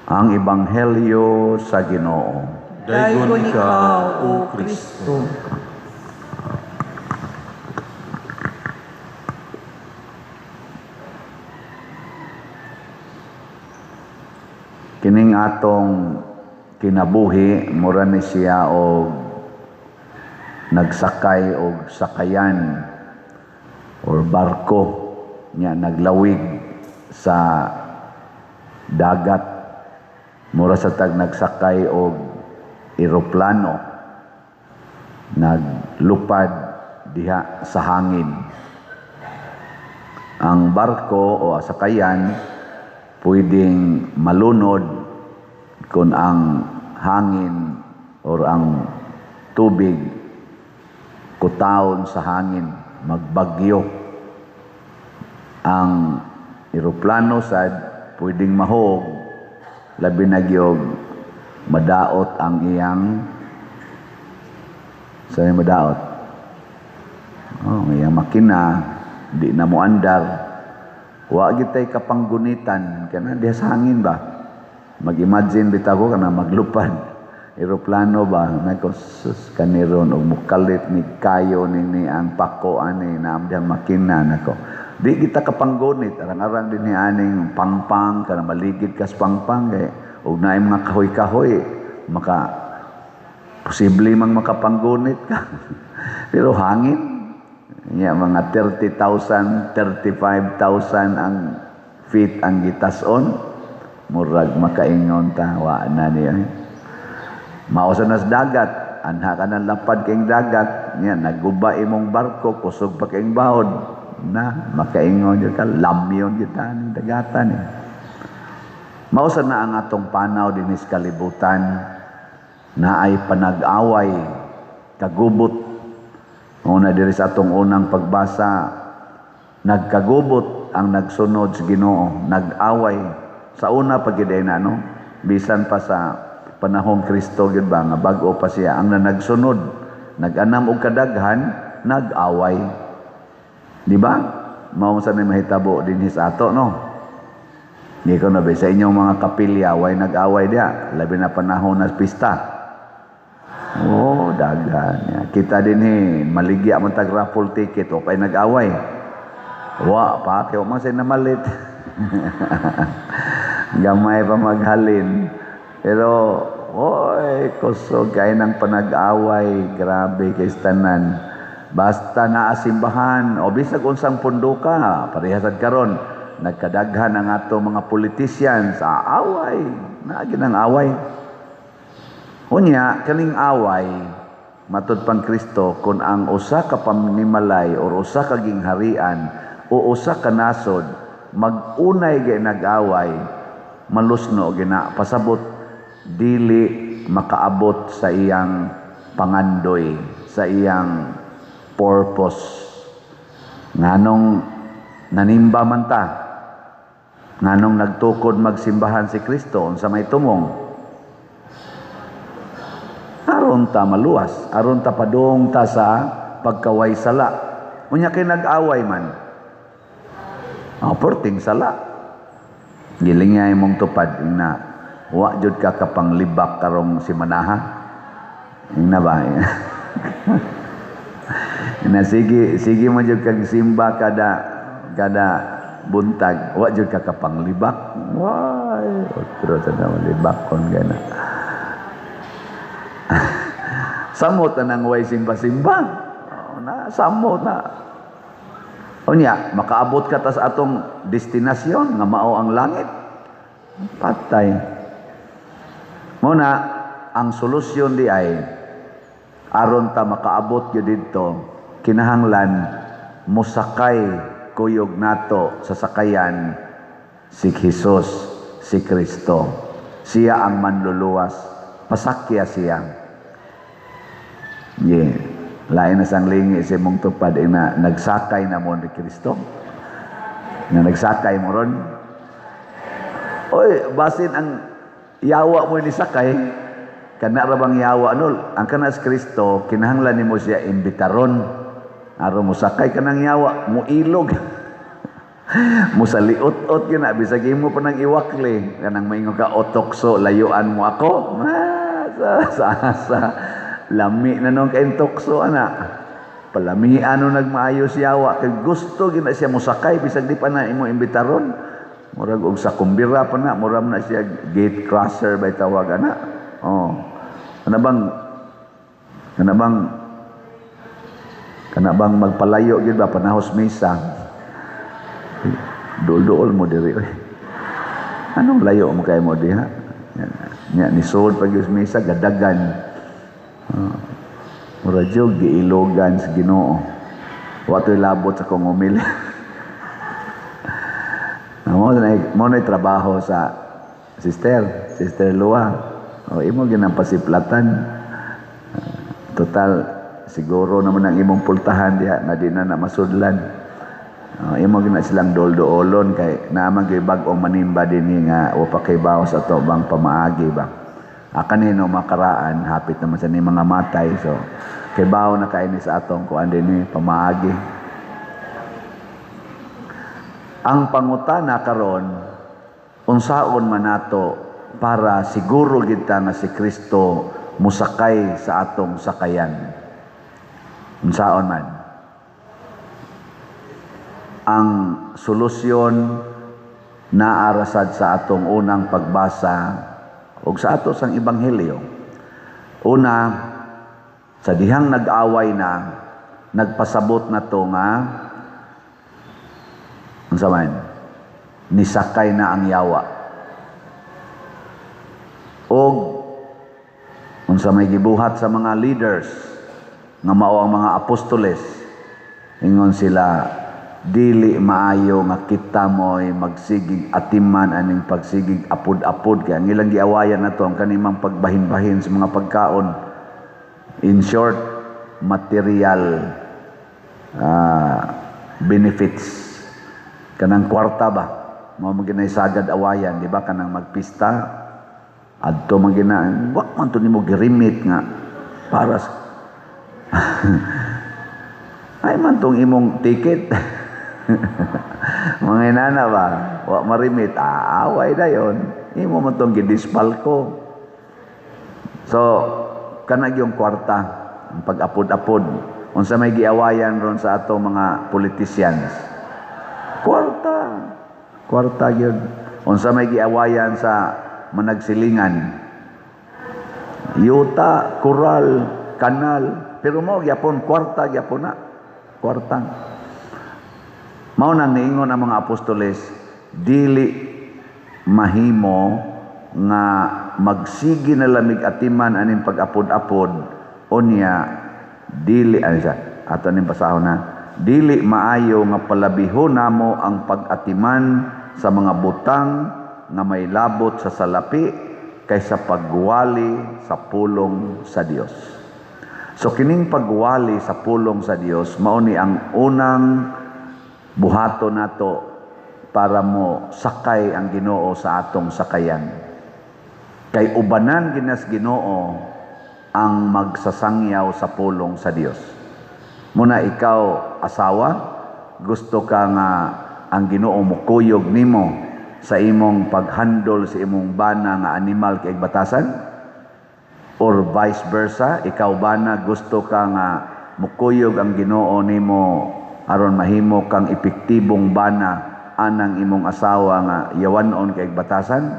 Ang Ebanghelyo sa Ginoo. Dayon ikaw, O Kristo. Kining atong kinabuhi, mura ni siya og nagsakay og sakayan or barko niya naglawig sa dagat. Mura sa tag nagsakay og eroplano, naglupad diha sa hangin. Ang barko o sakayan pwedeng malunod kung ang hangin or ang tubig kutahon sa hangin, magbagyo. Ang eroplano sad pwedeng mahog, labi na gyud madaot ang iyang madaot. Ang iyang makina di na mo andar. Wa gyud tay kapanggunitan kana diha sa hangin ba. Mag-imagine bitaw ko kana maglupad eroplano ba nako sus kaniron og mukalit ni kayo ni ang pako ani naamdang makina nako. Di kita kapanggunit arang-arang din ni aning pangpang kana maligid kas pangpang kay ug naay mga kahoy-kahoy maka posible mang makapanggunit ka. Pero hangin mga 30,000, 35,000 ang feet ang gitason. Murag makaingon ta, wa na niya. Mausa nas dagat, anha ka ng lapad kayong dagat, niya, naguba imong barko, kusog pa kayong bahod, na, makaingon yun ka, lamyon kita ng dagatan. Mausa na ang atong panaw din is kalibutan, na ay panag-away, kagubot. Una diri sa atong unang pagbasa, nagkagubot ang nagsunod sa Ginoo, nag-away. Sa una pagiday na no, bisan pa sa panahong Kristo gyud ba nga bag-o pa siya ang nagsunod, nag-anam og kadaghan, nag-away. Di ba? Mao sa ni mahitabo dinhi sa ato no. Di ko na ba sa inyong mga kapilya way nag-away dia, labi na panahon na pista. Oh, dagan. Kita din maligya man tag raffle ticket o kay nag-away. Wa pa kay mo say namalit. Gamay pa maghalin. Pero oy, kusog kay nang panag-away, grabe kay tanan. Basta naa simbahan o bisag unsang pundo ka, parehasad karon nagkadaghan ang ato mga politician sa away. Naagi nang away. Unya, kaning away, matud pang Kristo, kung ang usa ka pamnimalay o usa ka gingharian o usa ka nasod, mag-unay gay nag-away, malusno gina, pasabot, dili makaabot sa iyang pangandoy, sa iyang purpose. Nganong nanimba man ta, nganong nagtukod magsimbahan si Kristo, unsa may tumong, aron ta maluwas, aron ta padung ta sa pagkaway sala. Unya kay nag-away man. Porting sala. Giling niya imong tupad na wa jud ka kapanglibak karong si manaha. Ina ba? Ina sige mo jud kag simba kada buntag, wa jud ka kapanglibak. Why? Otro ta na libak kon gana. Samot na nang way simba-simba. Samot na. Unya, makaabot ka ta sa atong destinasyon nga mao ang langit. Patay. Muna, ang solusyon di ay aron ta makaabot gyud didto, kinahanglan musakay kuyog nato sa sakayan si Jesus, si Kristo. Siya ang manluluwas. Pasakya siya. Lain na sang lingi si mong tupad na nagsakay na mo ni Kristo. Na nagsakay mo ron. Oy, basin ang yawa mo ni sakay, kana ra bang yawa nol? Ang kana si Kristo, kinahanglan nimo siya imbitaron. Aron mo sakay kanang yawa, mo ilog. Musaliot-ot yun na, bisag mo pa ng iwakli. Kanang may ka otokso, layuan mo ako. Sa lami na nung kain tokso, anak. Palamihan nung nagmaayos yawa. Kaya gusto gina siya musakay, bisag di pa na imo imbitaron. Murag og sa kumbira pa na, murag na siya gate crosser by tawag, anak. Oh. Kana bang magpalayo gid ba panahos misa? Dol-dol mo diri oy. Anong layo mo kay mo diha? Nya ni sud pag misa gadagan. Mura jog giilogan sa Ginoo. Wa toy labot sa kong umili. Mo na trabaho sa Sister Lua. O imo ginang pasiplatan. Total siguro naman ang imong pultahan diha na di na masudlan. Imo gina silang doldoolon kay naman kay bag-ong manimba dinhi nga wa pa kay bawas ato bang pamaagi ba. Kanino makaraan hapit naman sa ni mga matay so kay bawo na kay ni sa atong kuan dinhi pamaagi. Ang pangutana karon unsaon man nato para siguro gid ta nga si Kristo musakay sa atong sakayan. Unsaon man? Ang solusyon naarasad sa atong unang pagbasa ug sa ato sang ebanghelyo. Una, sa dihang nag-away na, nagpasabot na to nga unsa man? Nisakay na ang yawa. Og unsa may gibuhat sa mga leaders nga mao ang mga apostoles ingon sila dili maayo nga kita mo'y magsigig atiman aning pagsigig apod-apod kaya ang ilang giawayan nato ang kanimang pagbahin-bahin sa mga pagkaon, in short material benefits kanang kwarta ba mao maginay sagad awayan di ba kanang magpista adto man ginaan, wak man to nimo girimit nga para ay man tong imong ticket. Mga inana ba, wak marimit, away dayon. Imo man tong gidispal ko. So, kanag yung kwarta, ang pag-apod-apod. Unsa may giawayan ron sa ato mga politicians. Kwarta yun. Unsa may giawayan sa managsilingan, yuta, kural, kanal, pero mo gyapon kwarta gyapon na kwarta. Mao nang niingon ang mga apostoles dili mahimo nga magsigi na lamig atiman aning pag-apod-apod unya dili ato ning basahon na dili maayo nga palabihon namo ang pag-atiman sa mga butang nga may labot sa salapi kaysa pagwali sa pulong sa Dios. So kining pagwali sa pulong sa Dios mao ni ang unang buhaton nato para mo sakay ang Ginoo sa atong sakayan. Kay ubanan ginas Ginoo ang magsasangyaw sa pulong sa Dios. Muna ikaw asawa, gusto ka nga ang Ginoo mukuyog nimo sa imong paghandle sa imong bana nga animal kay batasan? Or vice versa, ikaw bana gusto ka nga mukuyog ang Ginoo nimo aron mahimo kang epektibong bana anang imong asawa nga yawanon kay batasan?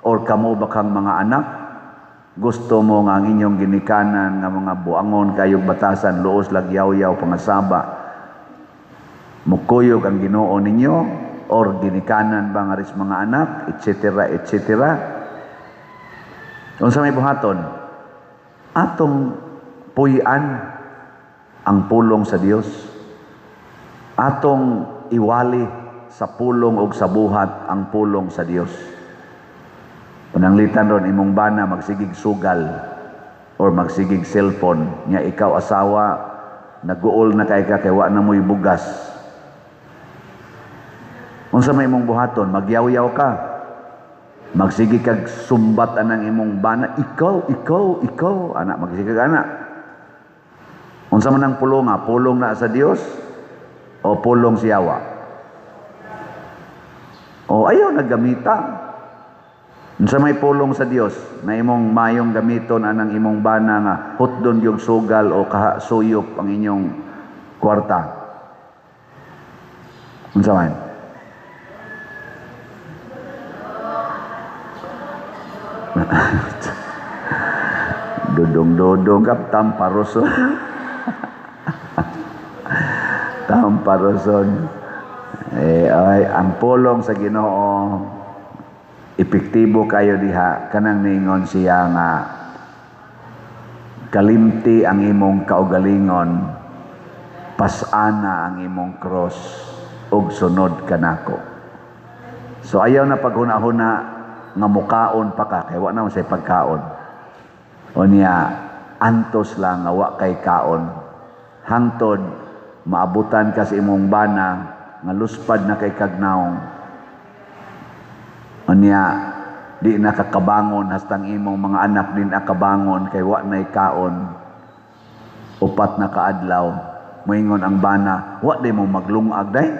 Or kamo ba kang mga anak gusto mo nga ang inyong ginikanan nga mga buangon kayog batasan luos lagyaw-yaw pangasaba mukuyog ang Ginoo ninyo? Or ginikanan ba nga ris mga anak, etc., etc. Unsa may buhaton? Atong puy-an ang pulong sa Dios. Atong iwali sa pulong ug sa buhat ang pulong sa Dios. Pananglitan ron imong bana magsigig sugal or magsigig cellphone nya ikaw asawa naguol na kay ka kay wa na mo'y bugas. Unsa may imong buhaton? Magyaw-yaw ka. Magsige kag sumbat anang imong bana, ikaw, anak magsige kag anak. Unsa man ang pulong nga? Pulong na sa Dios o pulong siyawa? O ayaw nagamita. Sa may pulong sa Dios na imong mayong gamiton anang imong bana nga hutdon yung sugal o suyop ang inyong kwarta. Unsa man? Dudong-dudong kap tamparoson. Tamparoson. Ay, ang pulong sa Ginoo epektibo kayo diha kanang niingon siya nga kalimti ang imong kaugalingon, pasana ang imong cross ug sunod kanako. So ayaw na paghuna-huna nga mukaon pa ka kay wa na say pagkaon. O niya antos lang nga wa kay kaon hangtod maabutan ka sa imong bana nga luspad na kay kagnaong. O niya di nakakabangon hastang imong mga anak din akabangon kay wa nay kaon. Upat na kaadlaw moingon ang bana wa di mo maglungag day.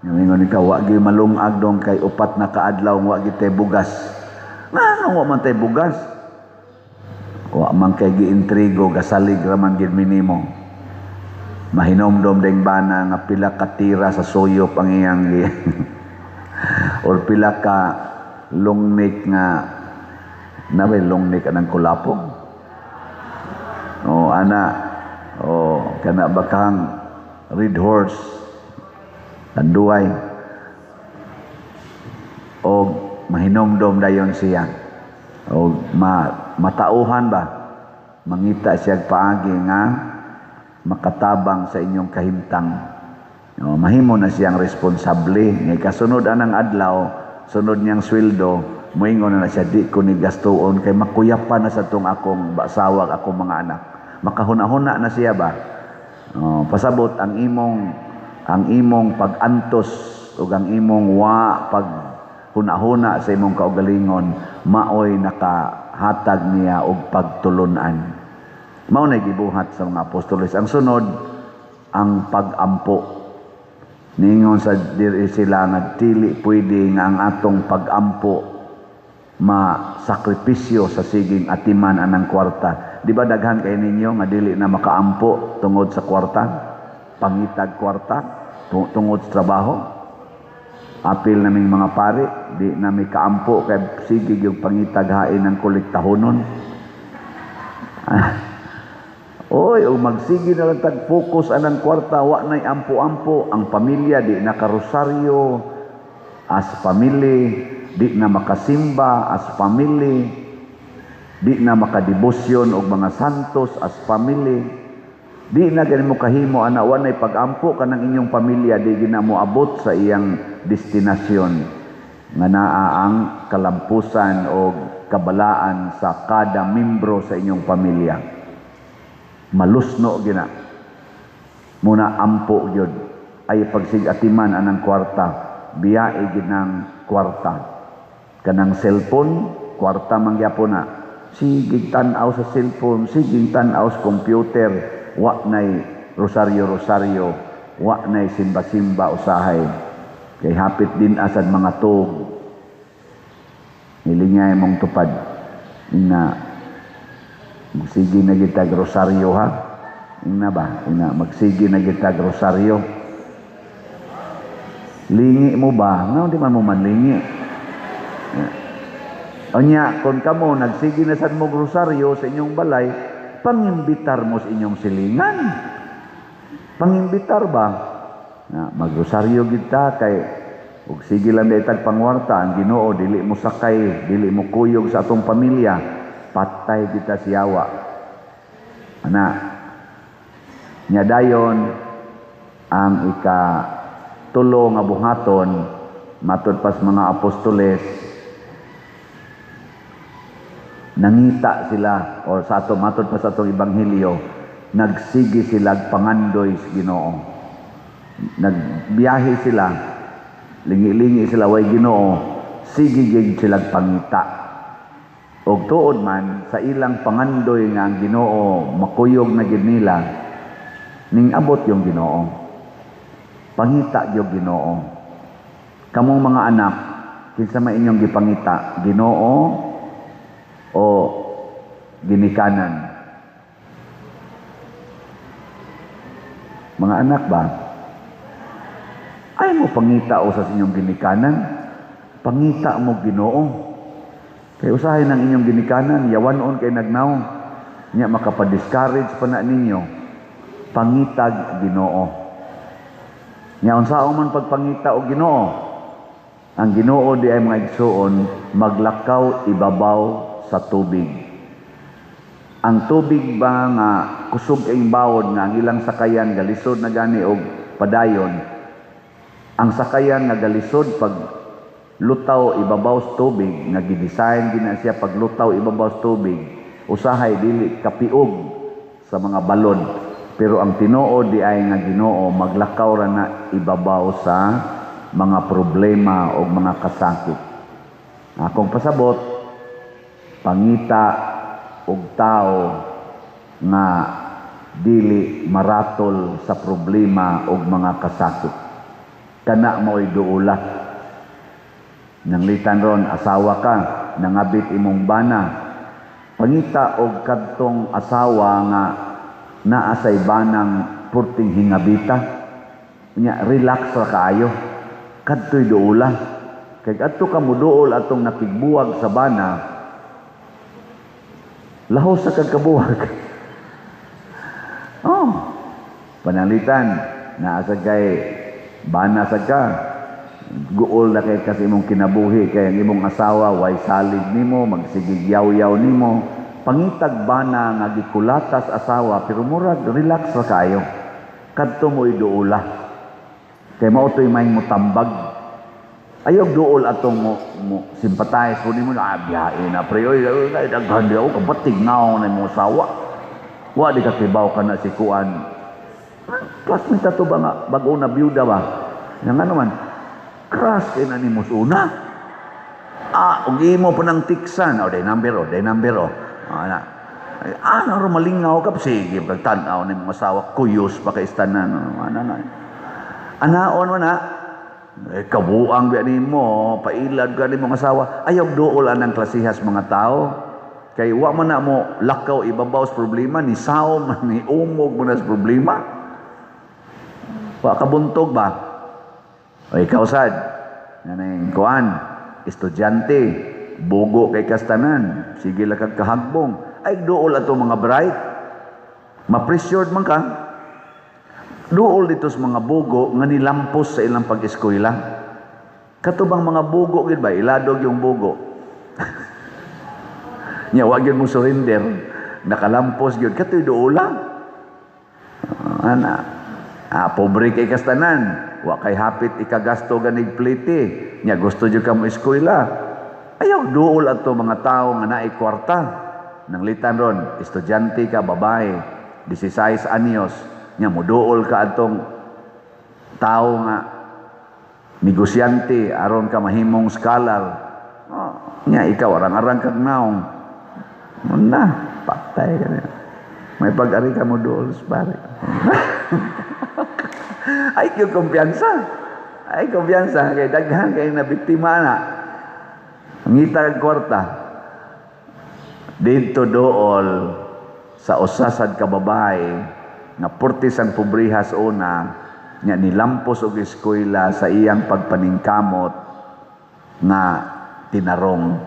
Moingon ikaw wa gyud malungag dong kay upat na kaadlaw wa gyud tay bugas. Nga wa man tay bugas. Wa man kay giintrigo gasalig raman gid minimo. Mahinomdom ding bana nga pila ka tira sa suyop ang iyang or pila ka longnik nga nabay longnik anang kulapong. O ana kana bakang red horse anduay o mahinomdom dayon siya o matauhan ba mangita siya paagi nga makatabang sa inyong kahimtang. Mahimo na siyang responsable. Ngay kasunod anang adlaw, sunod niyang sweldo, moingon na siya, di ko ni gastuon, kay makuyapan na sa tong akong basawag, akong mga anak. Makahuna-huna na siya ba? Pasabot ang imong pag-antos o ang imong pag huna-huna sa imong kaugalingon, maoy nakahatag niya og pagtulunan. Mao na gibuhat sa mga apostoles. Ang sunod, ang pag-ampo. Ningon sa diri sila nga dili pwede nga ang atong pag-ampo masakripisyo sa siging atiman anang kwarta. Di ba daghan kay ninyo nga dili na makaampo tungod sa kwarta? Pangitag kwarta tungod sa trabaho? Apil naming mga pari, di na may kaampo kay sigig yung pangitag hain ng kolektahonon. Oy, o magsigi na lang tag-focus anang kwarta, wa na'y ampo-ampo. Ang pamilya, di nakarosaryo as family, di na makasimba as family, di na makadebosyon og mga santos as family, di na gani mo kahimo, ana, wa na'y pag-ampo ka ng inyong pamilya, di gina mo abot sa iyang destinasyon. Nga naa ang kalampusan o kabalaan sa kada membro sa inyong pamilya. Malusno gina muna ampo gyud ay pagsigatiman anang kwarta biyae gid nang kwarta kanang cellphone kwarta mangyapon na sigig tan-aw sa cellphone sigig tan-aw sa computer wa nay rosaryo wa nay simba-simba usahay kay hapit din asad mga tug nilingay mong tupad na magsigi na kita rosaryo ha. Ina ba? Magsigi na kita rosaryo. Lingi mo ba? Nga, di man mo manlingi. Onya, kung kamo nagsigi na sad mo rosaryo sa inyong balay, pangimbitar mo sa inyong silingan. Pangimbitar ba? Magrosaryo kita kay ug sige lang day tag pangwarta ang Ginoo dili mo sakay, dili mo kuyog sa atong pamilya. Patay kita siyawa. Ana, nya dayon ang ikatulo nga buhaton matud pas mga apostoles nangita sila o sa ato matud pas atong ebanghelyo nagsigi sila pangandoy sa Ginoo. Nagbiyahe sila, lingi-lingi sila way Ginoo, sigigig sila pangita. Og tuod man sa ilang pangandoy nga ang Ginoo makuyog na gid nila ning abot yung Ginoo. Pangita yung Ginoo. Kamong mga anak, kinsa may inyong gipangita, Ginoo o ginikanan? Mga anak ba? Ay mo pangita o sa inyong ginikanan? Pangita mo Ginoo. Kay usahay ng inyong ginikanan, yawanon kay nagnaw. Nya makapa-discourage pa na ninyo. Pangitag Ginoo. Nya unsaon man pagpangita o Ginoo? Ang Ginoo di ay mga igsuon, maglakaw ibabaw sa tubig. Ang tubig ba nga kusog kayong bawod nga ang ilang sakayan galisod na gani og padayon. Ang sakayan nga galisod pag lutaw ibabaw sa tubig nga gidesign gina siya pag lutaw ibabaw sa tubig, usahay dili kapiog sa mga balod. Pero ang tinuod di ay nga Ginoo maglakaw ra na ibabaw sa mga problema o mga kasakit. Akong pasabot, pangita og tao nga dili maratol sa problema o mga kasakit. Kana mo'y duula. Nanglitan ron, asawa ka, nangabit imong bana. Pangita og kadtong asawa nga naa say banang purting hingabita. Nya relax ra kaayo. Kadto'y duula. Kay adto ka muduol atong nakigbuwag sa bana, lahos sa kagkabuwag. Oh, panalitan, naa sa kay bana sa ka, guol na kay kasi imong kinabuhi, kay ang imong asawa, way salig nimo, magsigig yaw-yaw nimo, pangitag bana nga gikulatas asawa, pero murag, relax ra kayo. Kadto mo'y duula. Kay mautoy may mutambag. Ayog duol atong mo sympathize po nimo na biyahe na pre oy daghan di ako kabatig naong na mo sawa. Wa di ka kibaw ka na si kuan. Plus mi tato ba nga bag-o na byuda ba? Yang ano man crush kay na nimo una. Og imo pa nang tiksan o day number o. Ana. Ano ro malingaw ka sige pagtan-aw ni mo sawa kuyos pa kay istanan ana na. Anaon mo na, kabuang biya ni mo, pailad ka ni mong asawa, ayaw dool ang klasihas mga tao. Kay wa man na mo lakaw ibabaw sa problema, ni sao man, ni umog mo na sa problema. Wa kabuntog ba? O ikaw sad, nanay kuan, estudyante, bugo kay kastanan, sige lang kag kahagbong, ay dool ato mga bright, ma-pressured man ka, dool dito sa mga bugo nga nilampos sa ilang pag-eskwela. Katubang mga bugo gid ba iladog yung bugo. Nya wa gyud mo surrender, nakalampos gyud katoy doola. Ana. Pobre kay kastanan, wa kay hapit ikagasto ganig plite. Nya gusto jud ka mo eskwela. Ayaw dool ato mga tao nga naay kwarta. Nanglitan ron, estudyante ka babae, 16 anyos. Nya moduol ka atong tao nga negosyante aron ka mahimong scholar. Nya ikaw arang-arang kag naong. Muna, patay ka na. May pag-ari ka mo dool sa pare. Ay kumpiyansa. Ay kumpiyansa kay daghan kay nabiktima na. Ngita kag kwarta. Dito dool sa usasad ka babae nga portis ang pobrehas una nya nilampos og eskwela sa iyang pagpaningkamot nga tinarong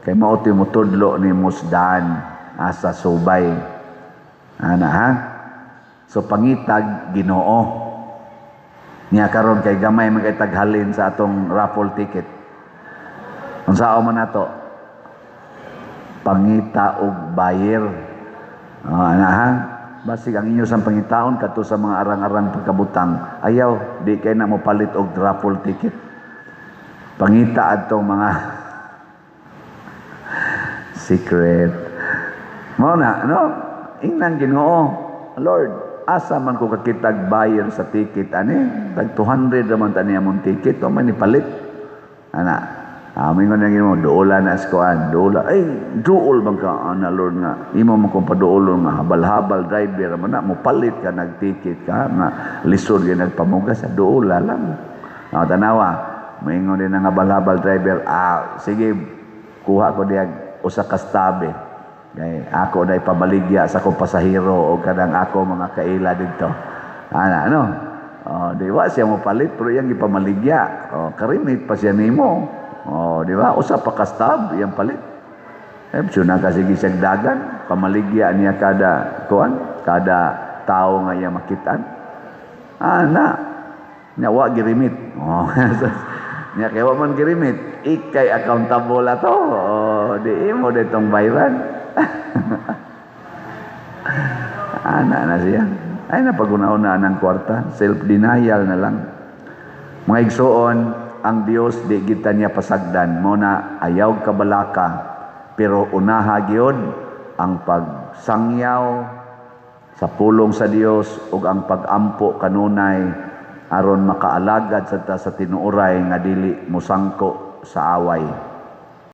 kay mao ti motudlo ni musdan asa subay ana ha so pangitag Ginoo nya karon kay gamay man kay taghalin sa atong raffle ticket unsaon man nato pangita og buyer ana ha basig ang inyo sang pangitaon kadto sa mga arang-arang pagkabutang ayaw di kay na mo palit og raffle ticket pangita adtong mga secret mo na no ingnan Ginoo Lord asa man ko kakitag buyer sa ticket ani tag 200 raman tani among ticket o man ipalit ana amin ko na mo doola na skuan doola ay duol bang ka ana Lord nga imo man kung paduolon nga habal-habal driver man na mo palit ka nagticket ka nga lisod ka nagpamugas sa doola lang tanawa Maingon din ang habal-habal driver, sige, kuha ko diya usa ka stabe. Kay ako na ipabaligya sa akong pasahero o kanang ako mga kaila dito. Ano? Di ba siya mo palit pero yang ipamaligya. Karimit pa siya nimo. Di ba? Usa pa ka stab yang palit. Suna ka sige siyang dagan, pamaligya niya kada tao nga iya makitaan. Nya wa girimit. Nya kay wa man girimit, ikay accountable ato. Di mo ditong bayaran. Na siya. Ay napag-una-una ng kwarta, self-denial na lang. Mga igsoon, ang Dios di kita niya pasagdan mo na ayaw kabalaka, pero unaha gyud ang pagsangyaw sa pulong sa Dios ug ang pagampo kanunay aron makaalagad sa tinuoray nga dili musangko sa away.